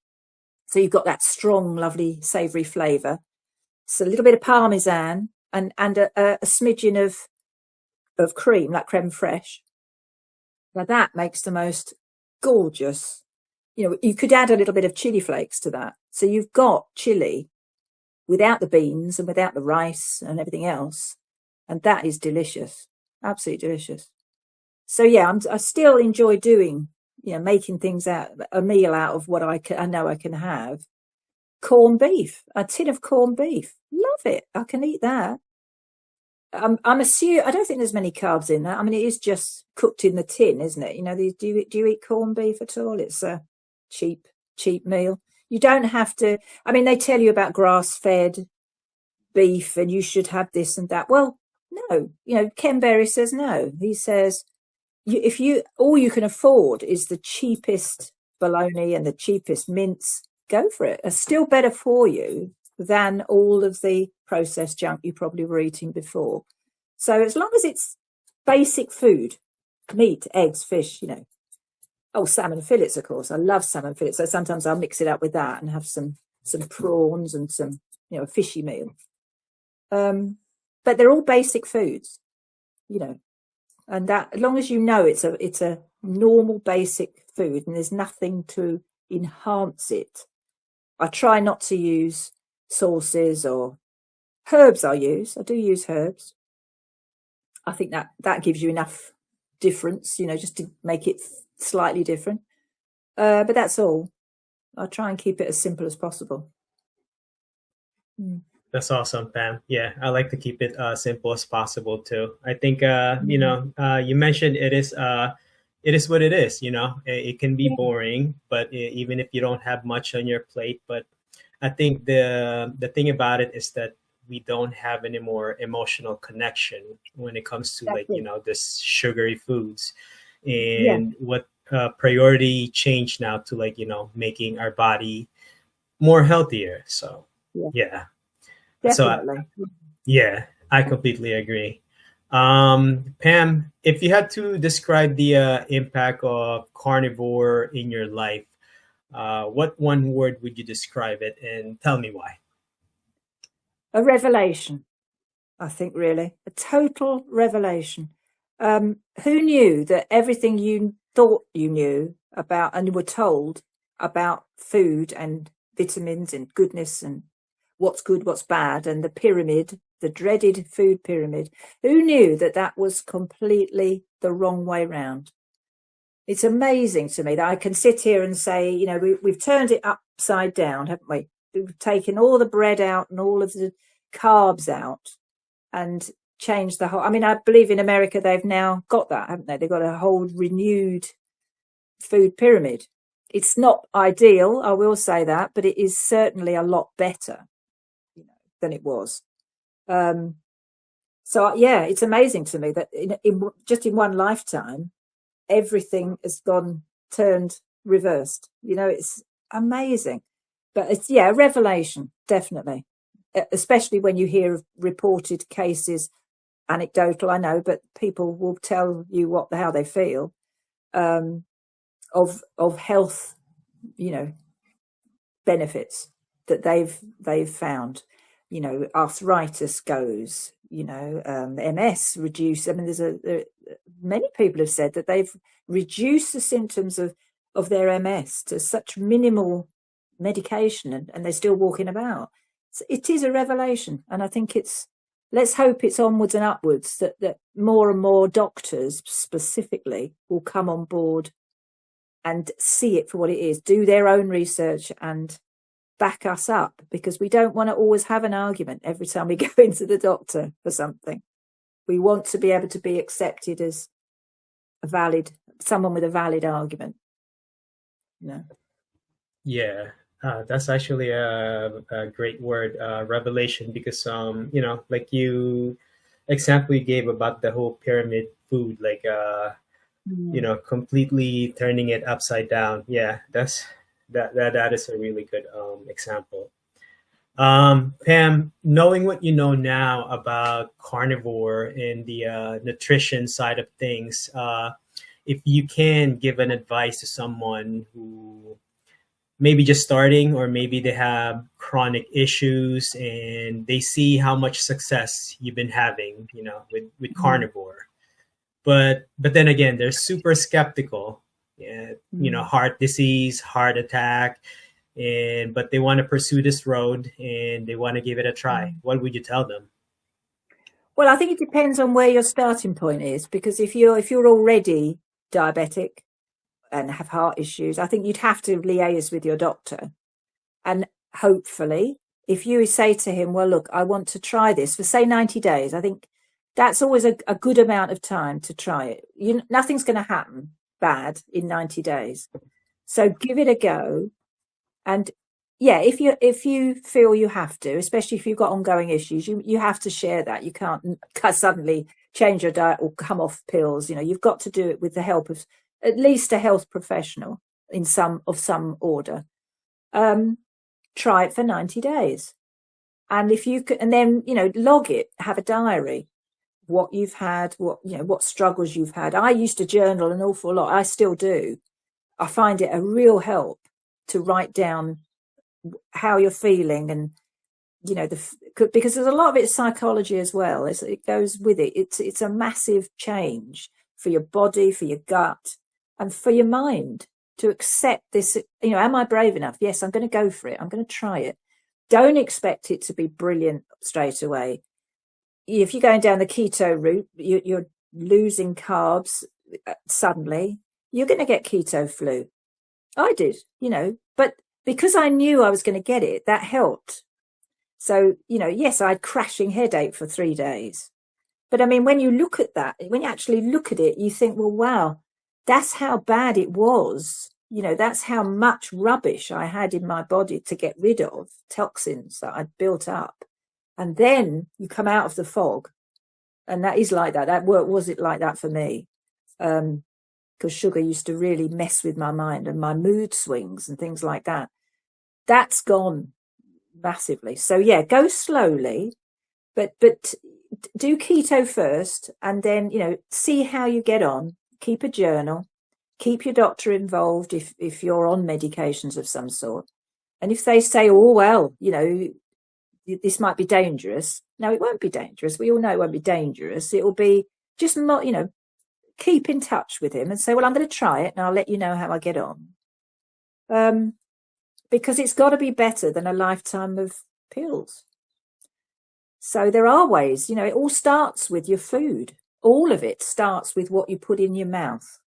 So you've got that strong, lovely, savoury flavour. So a little bit of Parmesan and a smidgen of cream, like creme fraiche. Now that makes the most gorgeous. You could add a little bit of chili flakes to that. So you've got chili without the beans and without the rice and everything else. And that is delicious. Absolutely delicious. So yeah, I still enjoy doing, making a meal out of what I know I can have. Corned beef, a tin of corned beef. Love it. I can eat that. I'm assuming, I don't think there's many carbs in that. I mean, it is just cooked in the tin, isn't it? Do you eat corned beef at all? It's a cheap meal. You don't have to. I mean, they tell you about grass-fed beef and you should have this and that. Well, no. Ken Berry says no. He says if all you can afford is the cheapest bologna and the cheapest mince, go for it. It's still better for you than all of the processed junk you probably were eating before. So as long as it's basic food, meat, eggs, fish, Oh, salmon fillets, of course. I love salmon fillets. So sometimes I'll mix it up with that and have some prawns and some, a fishy meal. But they're all basic foods, and that, as long as it's a normal basic food and there's nothing to enhance it. I try not to use sauces or herbs. I do use herbs. I think that gives you enough difference, just to make it slightly different. But that's all. I'll try and keep it as simple as possible. That's awesome, Pam. Yeah, I like to keep it simple as possible too. I think you mentioned it is what it is. It can be boring, but even if you don't have much on your plate. But I think the thing about it is that we don't have any more emotional connection when it comes to this sugary foods. And what priority changed now to like, making our body more healthier. So Yeah, yeah. So definitely. yeah, I completely agree. Pam, if you had to describe the impact of carnivore in your life, what one word would you describe it, and tell me why? A revelation, I think, really. A total revelation. Who knew that everything you thought you knew about and were told about food and vitamins and goodness and what's good, what's bad, and the pyramid, the dreaded food pyramid, who knew that that was completely the wrong way round? It's amazing to me that I can sit here and say, we've turned it upside down, haven't we? We've taken all the bread out and all of the carbs out and changed the whole. I mean, I believe in America they've now got that, haven't they? They've got a whole renewed food pyramid. It's not ideal, I will say that, but it is certainly a lot better, than it was. So yeah, it's amazing to me that just in one lifetime, everything has turned reversed. It's amazing. But it's, yeah, a revelation, definitely. Especially when you hear of reported cases, anecdotal, I know, but people will tell you how they feel, of health, benefits that they've found. Arthritis goes, MS reduce. I mean, many people have said that they've reduced the symptoms of their MS to such minimal medication, and they're still walking about. So it is a revelation, and I think let's hope it's onwards and upwards, that more and more doctors specifically will come on board and see it for what it is, do their own research and back us up, because we don't want to always have an argument every time we go into the doctor for something. We want to be able to be accepted as someone with a valid argument. Yeah, that's actually a great word, revelation, because like you example you gave about the whole pyramid food, like completely turning it upside down. Yeah, that is a really good example. Pam, knowing what you know now about carnivore and the nutrition side of things, if you can give an advice to someone who maybe just starting, or maybe they have chronic issues and they see how much success you've been having, with carnivore, but then again they're super skeptical. Yeah, heart disease, heart attack, and but they want to pursue this road and they want to give it a try. What would you tell them? Well, I think it depends on where your starting point is, because if you're already diabetic and have heart issues, I think you'd have to liaise with your doctor. And hopefully, if you say to him, well, look, I want to try this for, say, 90 days, I think that's always a good amount of time to try it. Nothing's going to happen bad in 90 days. So give it a go. And yeah, if you feel you have to, especially if you've got ongoing issues, you have to share that. You can't suddenly change your diet or come off pills. You've got to do it with the help of at least a health professional in some order. Try it for 90 days. And if you could, and then, log it, have a diary, what you've had, what struggles you've had. I used to journal an awful lot. I still do. I find it a real help to write down how you're feeling, and because there's a lot of it psychology as well. It goes with it. It's a massive change for your body, for your gut, and for your mind to accept this. Am I brave enough? Yes, I'm going to go for it. I'm going to try it. Don't expect it to be brilliant straight away. If you're going down the keto route, you're losing carbs suddenly, you're going to get keto flu. I did, but because I knew I was going to get it, that helped. So, yes, I had crashing headache for 3 days. But I mean, when you look at that, when you actually look at it, you think, well, wow, that's how bad it was. That's how much rubbish I had in my body to get rid of, toxins that I'd built up. And then you come out of the fog. And that is like that. Was it like that for me? because sugar used to really mess with my mind and my mood swings and things like that. That's gone massively. So yeah, go slowly, but do keto first, and then, see how you get on. Keep a journal, keep your doctor involved if you're on medications of some sort. And if they say, oh, well, this might be dangerous. No, it won't be dangerous. We all know it won't be dangerous. It will be just, keep in touch with him and say, well, I'm going to try it and I'll let you know how I get on. Because it's got to be better than a lifetime of pills. So there are ways, it all starts with your food. All of it starts with what you put in your mouth,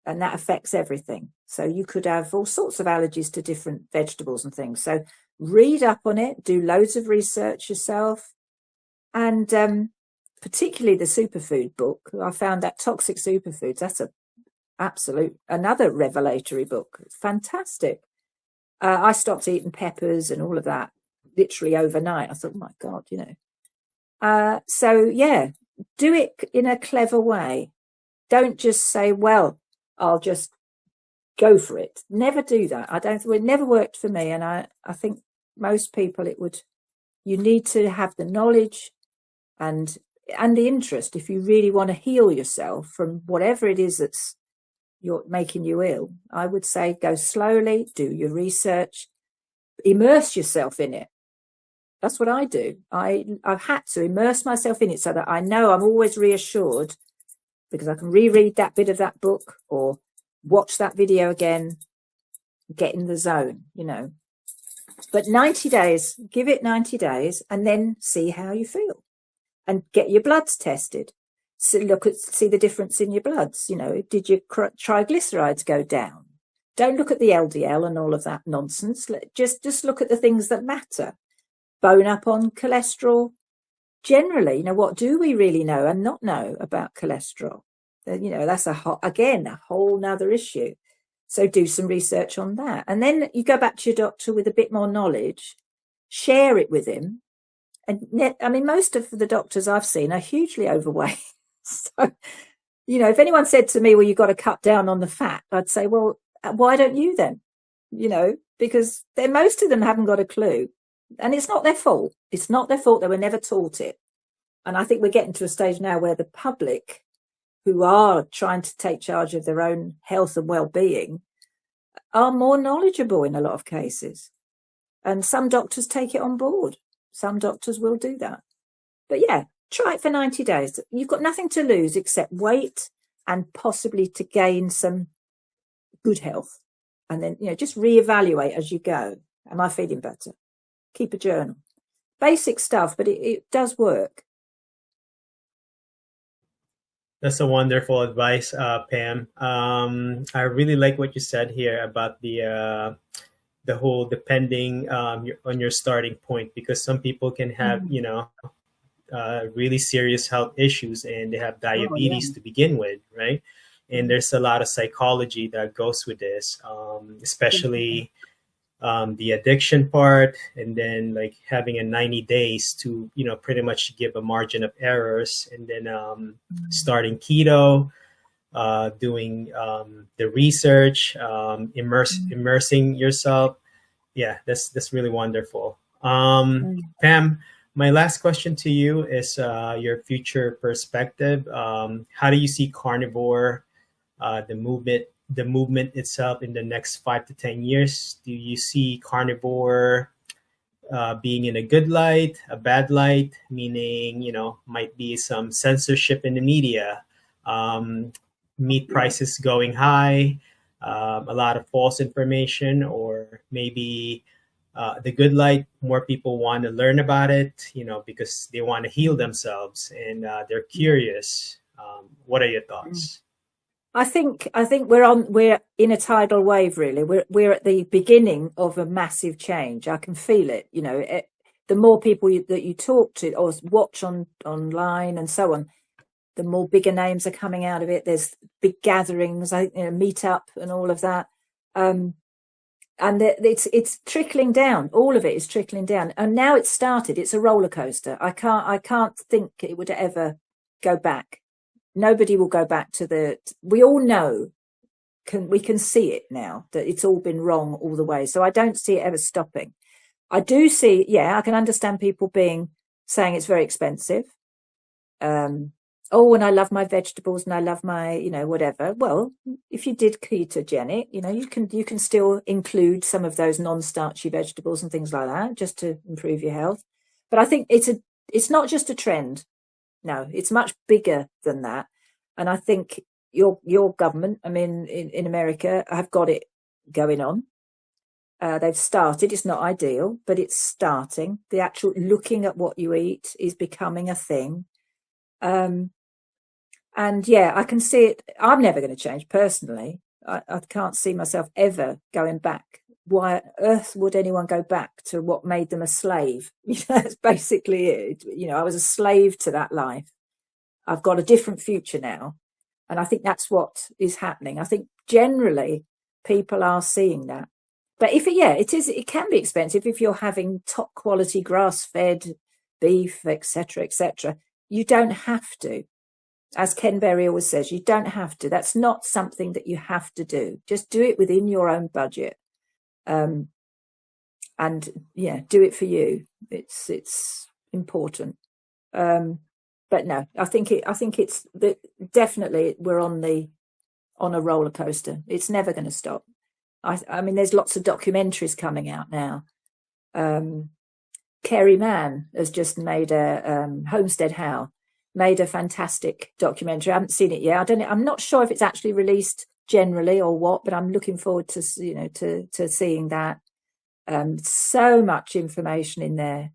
and that affects everything. So you could have all sorts of allergies to different vegetables and things. So read up on it, do loads of research yourself. And particularly the superfood book. I found that Toxic Superfoods, that's another revelatory book. It's fantastic. I stopped eating peppers and all of that literally overnight. I thought, oh my God, So yeah, do it in a clever way. Don't just say, well, I'll just go for it. Never do that. It never worked for me. And I think most people you need to have the knowledge and the interest if you really want to heal yourself from whatever it is that's you're making you ill. I would say go slowly, do your research, immerse yourself in it. That's what I do. I've had to immerse myself in it so that I know I'm always reassured, because I can reread that bit of that book or watch that video again, get in the zone, But 90 days, give it 90 days and then see how you feel and get your bloods tested. So see the difference in your bloods. Did your triglycerides go down? Don't look at the LDL and all of that nonsense. Just look at the things that matter. Bone up on cholesterol. Generally, what do we really know and not know about cholesterol? That's a whole nother issue. So do some research on that. And then you go back to your doctor with a bit more knowledge, share it with him. And most of the doctors I've seen are hugely overweight. So, if anyone said to me, well, you've got to cut down on the fat, I'd say, well, why don't you then? Because most of them haven't got a clue. And it's not their fault. It's not their fault. They were never taught it. And I think we're getting to a stage now where the public, who are trying to take charge of their own health and well-being, are more knowledgeable in a lot of cases. And some doctors take it on board. Some doctors will do that. But yeah, try it for 90 days. You've got nothing to lose except weight and possibly to gain some good health. And then, just reevaluate as you go. Am I feeling better? Keep a journal. Basic stuff, but it does work. That's a wonderful advice, Pam. I really like what you said here about the whole depending on your starting point, because some people can have really serious health issues and they have diabetes to begin with, right? And there's a lot of psychology that goes with this, especially the addiction part, and then like having a 90 days to, pretty much give a margin of errors, and then starting keto, doing the research, immersing yourself. Yeah, that's really wonderful. Pam, my last question to you is your future perspective. How do you see Carnivore, the movement itself, in the next 5 to 10 years? Do you see Carnivore being in a good light, a bad light, meaning, might be some censorship in the media, meat prices going high, a lot of false information, or maybe the good light, more people want to learn about it, because they want to heal themselves and they're curious. What are your thoughts? I think we're in a tidal wave, really. We're at the beginning of a massive change. I can feel it. The more people that you talk to or watch online and so on, the more bigger names are coming out of it. There's big gatherings, meet up and all of that. And it's trickling down. All of it is trickling down. And now it's started. It's a roller coaster. I can't think it would ever go back. Nobody will go back to we all know we can see it now, that it's all been wrong all the way. So I don't see it ever stopping. I do see, I can understand people saying it's very expensive. And I love my vegetables and I love my, whatever. Well, if you did ketogenic, you can still include some of those non-starchy vegetables and things like that just to improve your health. But I think it's not just a trend. No, it's much bigger than that. And I think your government, I mean, in America, have got it going on. They've started. It's not ideal, but it's starting. The actual looking at what you eat is becoming a thing. And I can see it. I'm never going to change personally. I can't see myself ever going back. Why on earth would anyone go back to what made them a slave? That's basically it. I was a slave to that life. I've got a different future now. And I think that's what is happening. I think generally people are seeing that. But it can be expensive if you're having top quality grass-fed beef, etc., etc. You don't have to. As Ken Berry always says, you don't have to. That's not something that you have to do. Just do it within your own budget. Do it for you. It's important. But no, I think it's definitely we're on a roller coaster. It's never going to stop. I mean, there's lots of documentaries coming out now. Kerry Mann has just made Homestead How made a fantastic documentary. I haven't seen it yet. I'm not sure if it's actually released generally or what, but I'm looking forward to seeing that. So much information in there.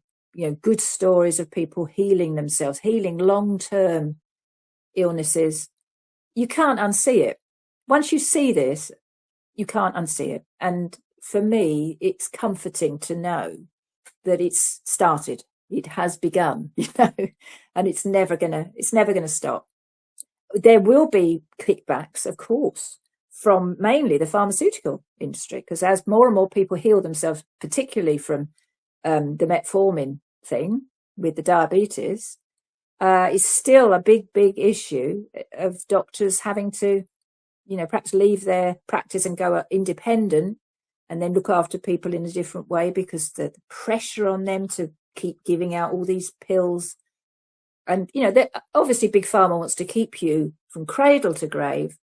Good stories of people healing themselves, healing long-term illnesses. You can't unsee it. Once you see this, you can't unsee it. And for me, it's comforting to know that it's started. It has begun, and it's never gonna stop. There will be kickbacks, of course, from mainly the pharmaceutical industry, because as more and more people heal themselves, particularly from the metformin thing with the diabetes, is still a big issue of doctors having to, perhaps leave their practice and go independent and then look after people in a different way because the pressure on them to keep giving out all these pills. And, obviously Big Pharma wants to keep you from cradle to grave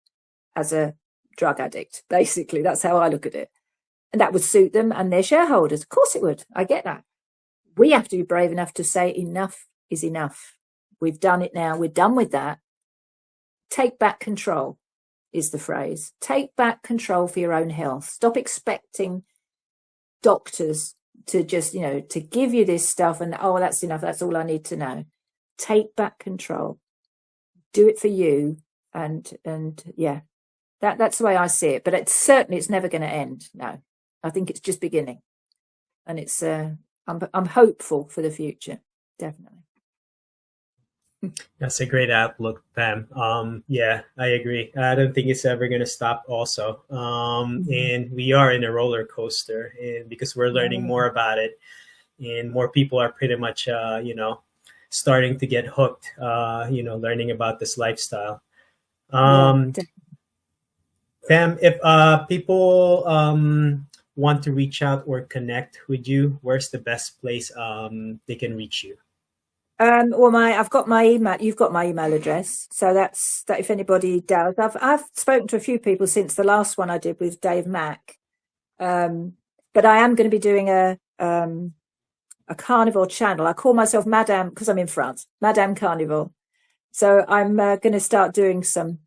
as a drug addict. Basically, that's how I look at it. And that would suit them and their shareholders. Of course it would. I get that. We have to be brave enough to say enough is enough. We've done it now. We're done with that. Take back control is the phrase. Take back control for your own health. Stop expecting doctors to just, to give you this stuff and, that's enough. That's all I need to know. Take back control. Do it for you. And that's the way I see it. But it's never going to end. No, I think it's just beginning. And it's, I'm hopeful for the future. Definitely. That's a great outlook, Pam. I agree. I don't think it's ever going to stop also. And we are in a roller coaster, and because we're learning more about it and more people are pretty much, starting to get hooked, learning about this lifestyle. Pam, if people want to reach out or connect with you, where's the best place they can reach you? I've got my email. You've got my email address, so that's that. If anybody does, I've spoken to a few people since the last one I did with Dave Mack, but I am going to be doing a carnivore channel. I call myself Madame because I'm in France, Madame Carnivore. So I'm going to start doing some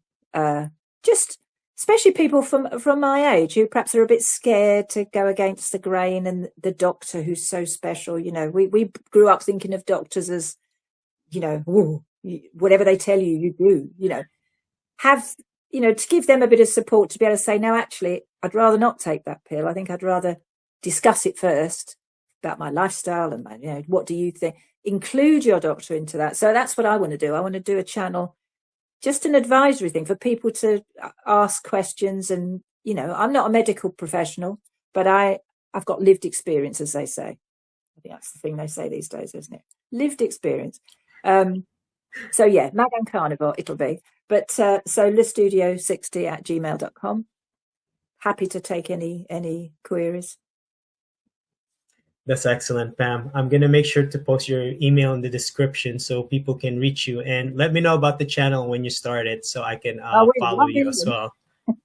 just especially people from my age who perhaps are a bit scared to go against the grain and the doctor who's so special. We grew up thinking of doctors as, ooh, whatever they tell you, you do, to give them a bit of support to be able to say, no, actually, I'd rather not take that pill. I think I'd rather discuss it first about my lifestyle and my, what do you think? Include your doctor into that. So that's what I want to do. I want to do a channel, just an advisory thing for people to ask questions. And, I'm not a medical professional, but I've got lived experience, as they say. I think that's the thing they say these days, isn't it? Lived experience. Madame Carnivore, it'll be. But so lestudio60@gmail.com. happy to take any queries. That's excellent, Pam. I'm going to make sure to post your email in the description so people can reach you, and let me know about the channel when you start it so I can follow you as well.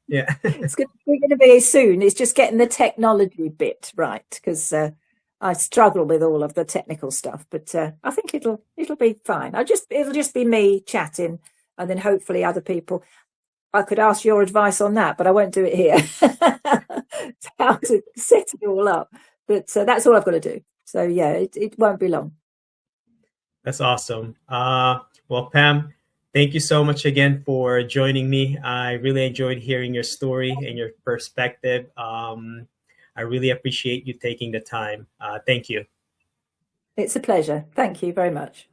Yeah. We're going to be soon. It's just getting the technology bit right, because I struggle with all of the technical stuff, but I think it'll be fine. It'll just be me chatting, and then hopefully other people. I could ask your advice on that, but I won't do it here. How to set it all up, but that's all I've got to do. So yeah, it won't be long. That's awesome. Well, Pam, thank you so much again for joining me. I really enjoyed hearing your story and your perspective. I really appreciate you taking the time. Thank you. It's a pleasure. Thank you very much.